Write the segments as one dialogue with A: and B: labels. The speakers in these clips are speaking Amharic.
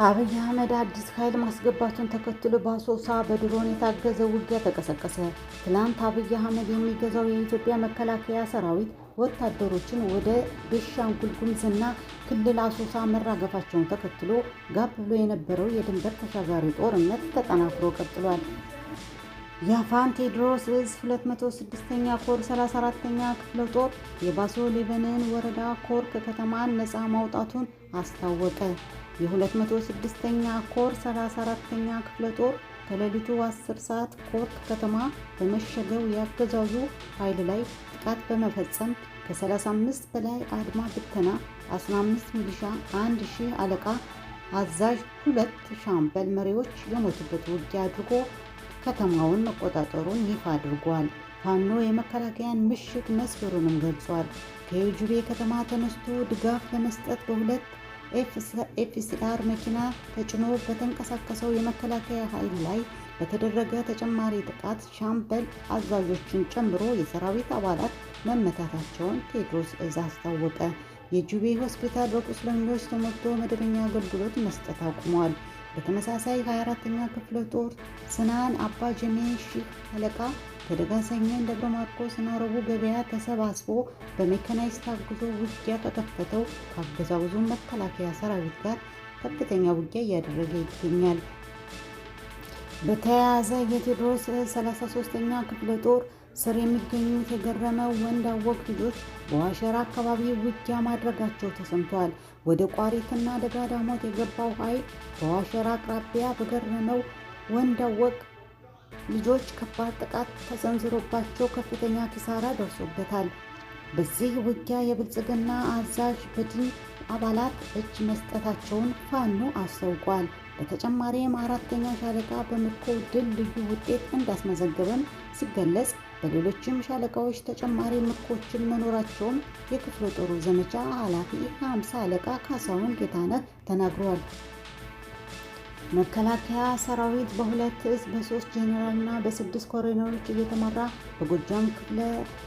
A: አብይ አህመድ አዲስ ኃይል ማስገባቱን ተከትሎ በአሶሳ በድሮን የታገዘ ውጊያ ተቀሰቀሰ። ትናንት አብይ አህመድ የሚገዛው የኢትዮጵያ መከላከያ ሰራዊት ወታደሮችን ወደ ቤኒሻንጉል ጉሙዝና ክልል አሶሳ መራገፋቸውን ተከትሎ ጋብ ብሎ የነበረው የድንበር ተሻጋሪ ጦርነት ተጠናክሮ ቀጥሏል። የአፋን ቴዎድሮስ ዕዝ 206ኛ ኮር 34ኛ ክፍለ ጦር የባሶ ሊበንን ወረዳ ኮርክ ከተማን ነፃ ማውጣቱን አስታወቀ። የ206ኛ ኮር 34ኛ ክፍለ ጦር ከሌሊቱ 10 ሰዓት ኮርክ ከተማ በመሸገው የአገዛዙ ኃይል ላይ ጥቃት በመፈጸም ከ35 በላይ አድማ ብተና፣ 15 ሚሊሻ፣ 1000 አለቃ አዛዥ፣ 2 ሻምበል መሪዎች የሞቱበት ውጊያ አድርጎ ከተማውን መቆጣጠሩን ይፋ አድርጓል። ፋኖ የመከላከያን ምሽግ መስበሩንም ገልጿል። ከዩጁቤ ከተማ ተነስቶ ድጋፍ ለመስጠት በሁለት ኤፍሲአር መኪና ተጭኖ በተንቀሳቀሰው የመከላከያ ኃይል ላይ በተደረገ ተጨማሪ ጥቃት ሻምበል አዛዦችን ጨምሮ የሰራዊት አባላት መመታታቸውን ቴዎድሮስ ዕዝ አስታወቀ። የጁቤ ሆስፒታል በቁስለኞች ተሞልቶ መደበኛ አገልግሎት መስጠት አቁሟል። በተመሳሳይ 24ኛ ክፍለ ጦር ስናን አባ ጀሜ ሺህ አለቃ ከደጋሰኘን ደብረ ማርቆስ እና ረቡዕ ገበያ ተሰባስቦ በሜካናይዝድ ታግዞ ውጊያ ከከፈተው ከአገዛዙ መከላከያ ሰራዊት ጋር ከፍተኛ ውጊያ እያደረገ ይገኛል። በተያያዘ የቴዎድሮስ ዕዝ 33ኛ ክፍለ ጦር ስር የሚገኙት የገረመው ወንዳወቅ ልጆች በዋሸራ አካባቢ ውጊያ ማድረጋቸው ተሰምቷል። ወደ ቋሪትና ደጋዳሞት የገባው ኃይል በዋሸራ አቅራቢያ በገረመው ወንዳወቅ ልጆች ከባድ ጥቃት ተሰንዝሮባቸው ከፍተኛ ኪሳራ ደርሶበታል። በዚህ ውጊያ የብልጽግና አዛዥ በድን አባላት እጅ መስጠታቸውን ፋኖ አስታውቋል። በተጨማሪም 4ኛ ሻለቃ በምርኮ ድል ልዩ ውጤት እንዳስመዘገበም ሲገለጽ፣ በሌሎችም ሻለቃዎች ተጨማሪ ምርኮችን መኖራቸውን የክፍለ ጦሩ ዘመቻ ኃላፊ 50 አለቃ ካሳሁን ጌታነህ ተናግረዋል። መከላከያ ሰራዊት በሁለት ዕዝ በ3 ጄኔራልና በ6 ኮሎኔሎች እየተመራ በጎጃም ክፍለ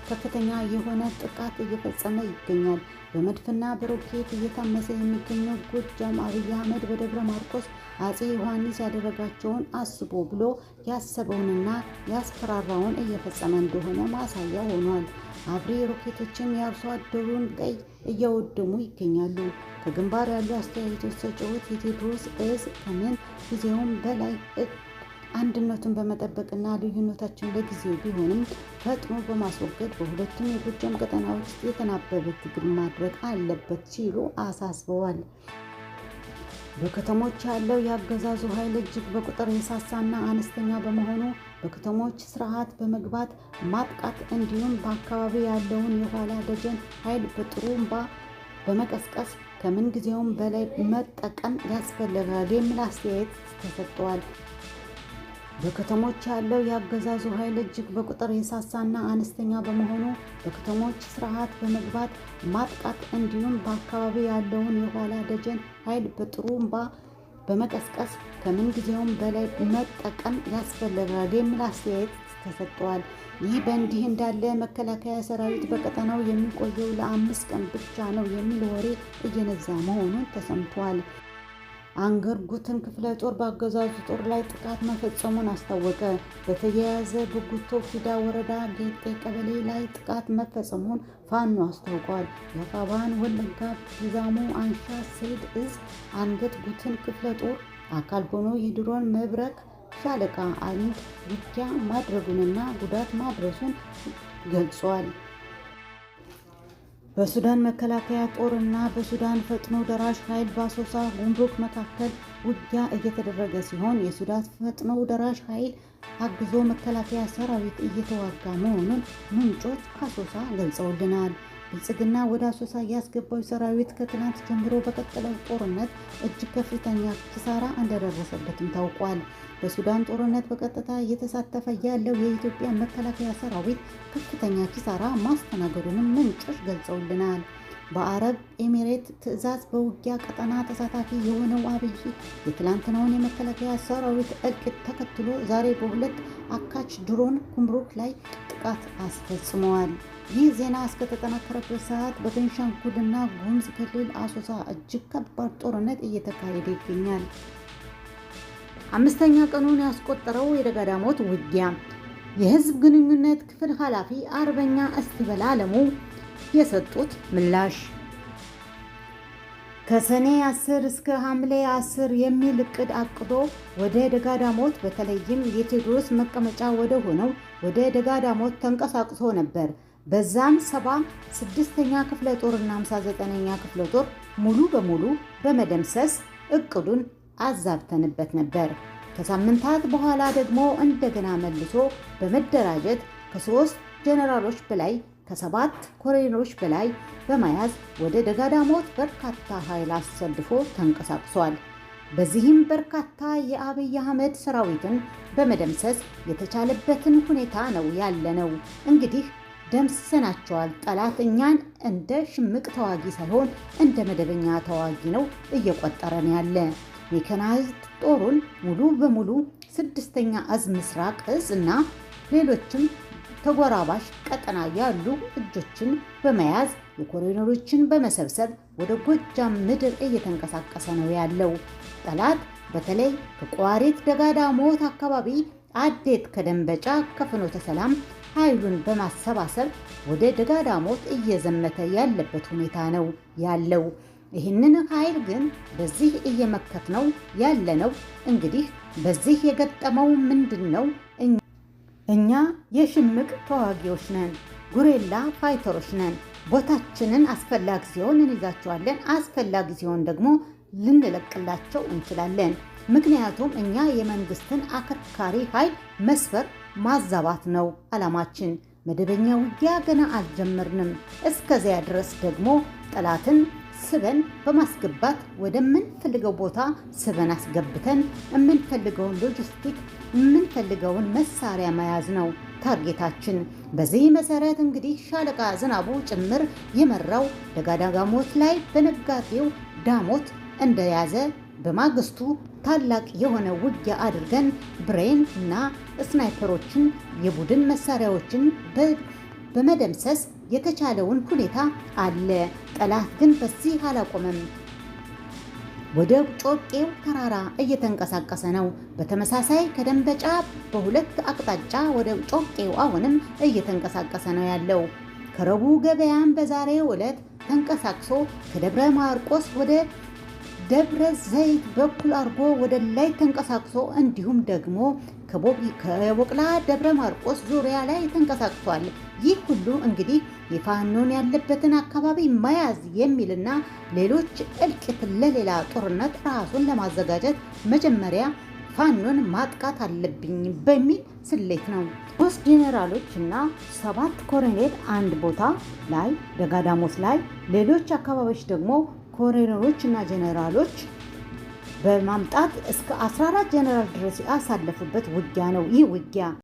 A: ከፍተኛ የሆነ ጥቃት እየፈጸመ ይገኛል። በመድፍና በሮኬት እየታመሰ የሚገኘው ጎጃም አብይ አህመድ በደብረ ማርቆስ አጼ ዮሐንስ ያደረጋቸውን አስቦ ብሎ ያሰበውንና ያስፈራራውን እየፈጸመ እንደሆነ ማሳያ ሆኗል። አብሪ ሮኬቶችም የአርሶ አደሩን ቀይ እያወደሙ ይገኛሉ። ከግንባር ያሉ አስተያየቶች ሰጪዎች የቴዎድሮስ ዕዝ ከምን ጊዜውም በላይ አንድነቱን በመጠበቅና ልዩነታችን ለጊዜው ቢሆንም ፈጥኖ በማስወገድ በሁለቱም የጎጃም ቀጠናዎች የተናበበ ትግል ማድረግ አለበት ሲሉ አሳስበዋል። በከተሞች ያለው የአገዛዙ ኃይል እጅግ በቁጥር የሳሳና አነስተኛ በመሆኑ በከተሞች ስርዓት በመግባት ማጥቃት እንዲሁም በአካባቢ ያለውን የኋላ ደጀን ኃይል በጥሩምባ በመቀስቀስ ከምን ጊዜውም በላይ መጠቀም ያስፈልጋል የሚል አስተያየት ተሰጥቷል። በከተሞች ያለው የአገዛዙ ኃይል እጅግ በቁጥር የሳሳና አነስተኛ በመሆኑ በከተሞች ስርዓት በመግባት ማጥቃት እንዲሁም በአካባቢ ያለውን የኋላ ደጀን ኃይል በጥሩምባ በመቀስቀስ ከምን ጊዜውም በላይ መጠቀም ያስፈልጋል የሚል አስተያየት ተሰጥቷል። ይህ በእንዲህ እንዳለ መከላከያ ሰራዊት በቀጠናው የሚቆየው ለ5 ቀን ብቻ ነው የሚል ወሬ እየነዛ መሆኑን ተሰምቷል። አንገር ጉትን ክፍለ ጦር በአገዛዙ ጦር ላይ ጥቃት መፈጸሙን አስታወቀ። በተያያዘ በጉቶ ፊዳ ወረዳ ጌጤ ቀበሌ ላይ ጥቃት መፈጸሙን ፋኖ አስታውቋል። የአፋባን ወለጋ ቢዛሞ አንሻ ሰይድ ዕዝ አንገት ጉትን ክፍለ ጦር አካል ሆኖ የድሮን መብረቅ ሻለቃ አንድ ውጊያ ማድረጉንና ጉዳት ማድረሱን ገልጿል። በሱዳን መከላከያ ጦር እና በሱዳን ፈጥኖ ደራሽ ኃይል በአሶሳ ጉምሩክ መካከል ውጊያ እየተደረገ ሲሆን የሱዳን ፈጥኖ ደራሽ ኃይል አግዞ መከላከያ ሰራዊት እየተዋጋ መሆኑን ምንጮች ከአሶሳ ገልጸውልናል። ብልጽግና ወደ አሶሳ ያስገባው ሰራዊት ከትናንት ጀምሮ በቀጠለው ጦርነት እጅግ ከፍተኛ ኪሳራ እንደደረሰበትም ታውቋል። በሱዳን ጦርነት በቀጥታ እየተሳተፈ ያለው የኢትዮጵያ መከላከያ ሰራዊት ከፍተኛ ኪሳራ ማስተናገዱንም ምንጮች ገልጸውልናል። በአረብ ኤሚሬት ትዕዛዝ በውጊያ ቀጠና ተሳታፊ የሆነው አብይ የትላንትናውን የመከላከያ ሰራዊት እልቂት ተከትሎ ዛሬ በሁለት አካች ድሮን ጉምሩክ ላይ ጥቃት አስፈጽመዋል። ይህ ዜና እስከተጠናከረበት ሰዓት በቤንሻንጉልና ጉሙዝ ክልል አሶሳ እጅግ ከባድ ጦርነት እየተካሄደ ይገኛል። አምስተኛ ቀኑን ያስቆጠረው የደጋዳሞት ውጊያ የህዝብ ግንኙነት ክፍል ኃላፊ አርበኛ እስቲበላ አለሙ የሰጡት ምላሽ ከሰኔ 10 እስከ ሐምሌ 10 የሚል እቅድ አቅዶ ወደ ደጋዳሞት በተለይም የቴዎድሮስ መቀመጫ ወደ ሆነው ወደ ደጋዳሞት ተንቀሳቅሶ ነበር። በዛም 76ኛ ክፍለ ጦርና 59ኛ ክፍለ ጦር ሙሉ በሙሉ በመደምሰስ እቅዱን አዛብተንበት ነበር። ከሳምንታት በኋላ ደግሞ እንደገና መልሶ በመደራጀት ከ3 ጀነራሎች በላይ ከ7 ኮሎኔሎች በላይ በመያዝ ወደ ደጋዳሞት በርካታ ኃይል አሰልፎ ተንቀሳቅሷል። በዚህም በርካታ የአብይ አህመድ ሰራዊትን በመደምሰስ የተቻለበትን ሁኔታ ነው ያለነው። እንግዲህ ደምስሰናቸዋል። ጠላት እኛን እንደ ሽምቅ ተዋጊ ሳይሆን እንደ መደበኛ ተዋጊ ነው እየቆጠረን ያለ። ሜካናይዝድ ጦሩን ሙሉ በሙሉ 6ኛ እዝ ምስራቅ እዝ እና ሌሎችም ተጎራባሽ ቀጠና ያሉ እጆችን በመያዝ የኮሎኔሎችን በመሰብሰብ ወደ ጎጃም ምድር እየተንቀሳቀሰ ነው ያለው። ጠላት በተለይ ከቋሪት ደጋዳሞት አካባቢ አዴት ከደንበጫ ከፍኖተ ሰላም ኃይሉን በማሰባሰብ ወደ ደጋዳሞት እየዘመተ ያለበት ሁኔታ ነው ያለው። ይህንን ኃይል ግን በዚህ እየመከት ነው ያለነው። እንግዲህ በዚህ የገጠመው ምንድነው? እኛ የሽምቅ ተዋጊዎች ነን፣ ጉሬላ ፋይተሮች ነን። ቦታችንን አስፈላጊ ሲሆን እንይዛቸዋለን፣ አስፈላጊ ሲሆን ደግሞ ልንለቅላቸው እንችላለን። ምክንያቱም እኛ የመንግስትን አከርካሪ ኃይል መስፈር ማዛባት ነው ዓላማችን። መደበኛ ውጊያ ገና አልጀመርንም። እስከዚያ ድረስ ደግሞ ጠላትን ስበን በማስገባት ወደምንፈልገው ቦታ ስበን አስገብተን የምንፈልገውን ሎጂስቲክ የምንፈልገውን መሳሪያ መያዝ ነው ታርጌታችን። በዚህ መሰረት እንግዲህ ሻለቃ ዝናቡ ጭምር የመራው ደጋዳሞት ላይ በነጋዴው ዳሞት እንደያዘ በማግስቱ ታላቅ የሆነ ውጊያ አድርገን ብሬን እና ስናይፐሮችን የቡድን መሳሪያዎችን በመደምሰስ የተቻለውን ሁኔታ አለ። ጠላት ግን በዚህ አላቆመም። ወደ ጮቄው ተራራ እየተንቀሳቀሰ ነው። በተመሳሳይ ከደንበጫ በሁለት አቅጣጫ ወደ ጮቄው አሁንም እየተንቀሳቀሰ ነው ያለው። ከረቡ ገበያን በዛሬው ዕለት ተንቀሳቅሶ ከደብረ ማርቆስ ወደ ደብረ ዘይት በኩል አድርጎ ወደ ላይ ተንቀሳቅሶ እንዲሁም ደግሞ ከቦቅላ ደብረ ማርቆስ ዙሪያ ላይ ተንቀሳቅሷል። ይህ ሁሉ እንግዲህ የፋኖን ያለበትን አካባቢ መያዝ የሚልና ሌሎች እልቂት ለሌላ ጦርነት ራሱን ለማዘጋጀት መጀመሪያ ፋኖን ማጥቃት አለብኝ በሚል ስሌት ነው። 3 ጄኔራሎች እና 7 ኮሎኔል አንድ ቦታ ላይ ደጋዳሞት ላይ፣ ሌሎች አካባቢዎች ደግሞ ኮሎኔሎች እና ጄኔራሎች በማምጣት እስከ 14 ጄኔራል ድረስ ያሳለፉበት ውጊያ ነው። ይህ ውጊያ